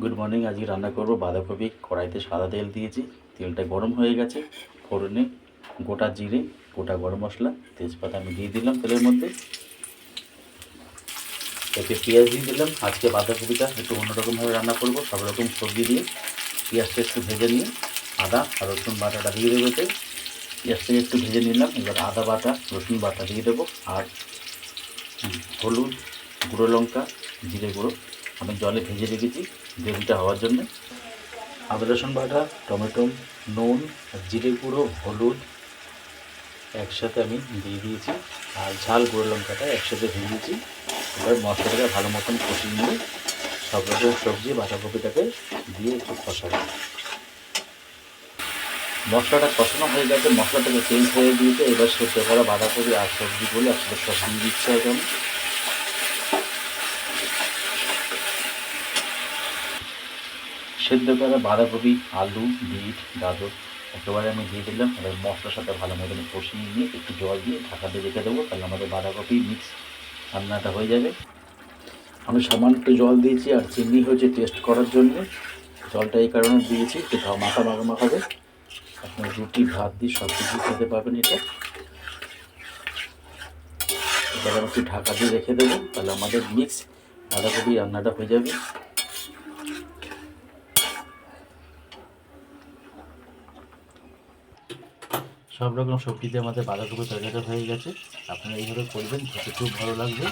Good morning. আজকে রান্না করব বাঁধাকপি। কড়াইতে সাদা তেল দিয়েছি, তেলটা গরম হয়ে গেছে। ফোড়নে গোটা জিরে, গোটা গরম মশলা, তেজপাতা আমি দিয়ে দিলাম তেলের মধ্যে। এতে পেঁয়াজ দিয়ে দিলাম। আজকে বাঁধাকপিটা একটু অন্যরকমভাবে রান্না করব, সব রকম সবজি দিয়ে। পেঁয়াজটা একটু ভেজে নিয়ে আদা আর রসুন বাটাটা দিয়ে দেবো। এতে পেঁয়াজটাকে একটু ভেজে নিলাম। এবার আদা বাটা, রসুন বাটা দিয়ে দেবো, আর হলুদ, গুঁড়ো লঙ্কা, জিরে গুঁড়ো আমি জলে ভেজে রেখেছি গ্রেভিটা হওয়ার জন্য। আদা রসুন বাটা, টমেটো, নুন, জিরে গুঁড়ো, হলুদ একসাথে আমি দিয়ে দিয়েছি, আর ঝাল গুঁড়ো লঙ্কাটা একসাথে দিয়েছি। এবার মশলাটাকে ভালো মতন কষিয়ে নিয়ে সব রকম সবজি বাঁধাকপিটাকে দিয়ে একটু কষাবো। মশলাটা কষানো হয়ে গেছে, মশলাটাকে চেঞ্জ হয়ে দিয়েছে। এবার সেদ্ধ করা বাঁধাকপি আর সবজিগুলো একসাথে সব দিয়ে দিচ্ছে এখন। সেদ্ধ করা বাঁধাকপি, আলু, বিট, গাজর একেবারে আমি দিয়ে দিলাম। এবার মশলার সাথে ভালো মতন কষিয়ে নিয়ে একটু জল দিয়ে ঢাকা দিয়ে রেখে দেবো, তাহলে আমাদের বাঁধাকপি মিক্স রান্নাটা হয়ে যাবে। আমি সামান্য একটু জল দিয়েছি, আর চিনি হয়েছে টেস্ট করার জন্য। জলটা এই কারণে দিয়েছি, একটু মাখাবে। আপনার রুটি, ভাত দিয়ে সব কিছু খেতে পারবেন এটা। এবার আমি একটু ঢাকা দিয়ে রেখে দেবো, তাহলে আমাদের মিক্স বাঁধাকপি রান্নাটা হয়ে যাবে। সব রকম সবজিতে আমাদের বাঁধাকপি তরকারিটা হয়ে গেছে। আপনারা এইভাবে করবেন, খেতে খুব ভালো লাগবে।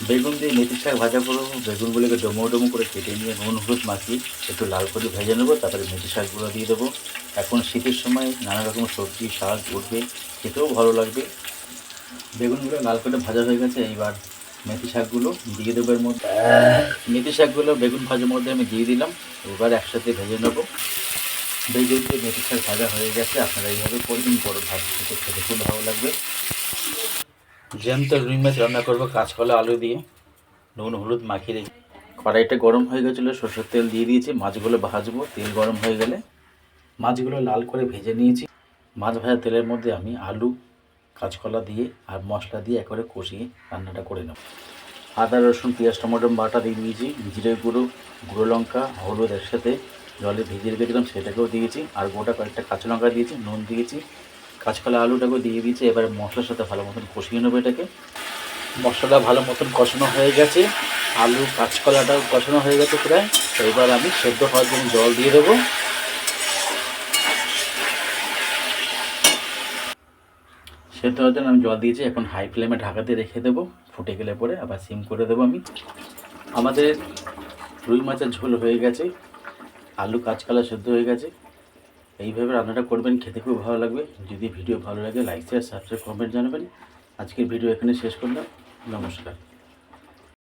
বেগুন দিয়ে মেথি শাক ভাজা করবো। বেগুনগুলোকে ডোমো ডোমো করে কেটে নিয়ে নুন হলুদ মাখিয়ে একটু লাল করে ভেজে নেবো, তারপরে মেথি শাকগুলো দিয়ে দেবো। এখন শীতের সময় নানা রকম সবজি শাক উঠবে, খেতেও ভালো লাগবে। বেগুনগুলো লাল করে ভাজা হয়ে গেছে, এইবার মেথি শাকগুলো দিয়ে দেবো এর মধ্যে। মেথি শাকগুলো বেগুন ভাজার মধ্যে আমি দিয়ে দিলাম। এবার একসাথে ভেজে নেবো। বেগুন দিয়ে মেথি শাক ভাজা হয়ে গেছে। আপনারা এইভাবে করবেন, বড় ভাত খেতে খুব ভালো লাগবে। জ্যান্ত রুই মাছ রান্না করবো কাঁচকলা আলু দিয়ে, নুন হলুদ মাখিয়ে রেখে। কড়াইটা গরম হয়ে গেছিলো, সরষের তেল দিয়ে দিয়েছি। মাছগুলো ভাজবো। তেল গরম হয়ে গেলে মাছগুলো লাল করে ভেজে নিয়েছি। মাছ ভাজা তেলের মধ্যে আমি আলু, কাঁচকলা দিয়ে আর মশলা দিয়ে একবারে কষিয়ে রান্নাটা করে নেব। আদা রসুন পেঁয়াজ টমেটো বাটা দিয়ে দিয়েছি। জিরে গুঁড়ো, গুঁড়ো লঙ্কা, হলুদ একসাথে জলে ভিজিয়ে রেখেছিলাম, সেটাকেও দিয়েছি। আর গোটা কয়েকটা কাঁচা লঙ্কা দিয়েছি, নুন দিয়েছি, কাঁচকলা আলুটাকেও দিয়ে দিয়েছি। এবার মশলার সাথে ভালো মতন কষিয়ে নেবো এটাকে। মশলাটা ভালো মতন কষানো হয়ে গেছে, আলু কাঁচকলাটাও কষানো হয়ে গেছে প্রায়। তো এবার আমি সেদ্ধ হওয়ার জন্য জল দিয়ে দেবো। সেদ্ধ হওয়ার জন্য আমি জল দিয়েছি। এখন হাই ফ্লেমে ঢাকা দিয়ে রেখে দেবো। ফুটে গেলে পরে আবার সিম করে দেবো আমি। আমাদের রুই মাছের ঝোল হয়ে গেছে, আলু কাঁচকলা সেদ্ধ হয়ে গেছে। এইভাবে রান্নাটা করবেন, খেতে খুব ভালো লাগবে। যদি ভিডিও ভালো লাগে লাইক শেয়ার সাবস্ক্রাইব কমেন্ট জানাবেন। আজকের ভিডিও এখানে শেষ করলাম। নমস্কার।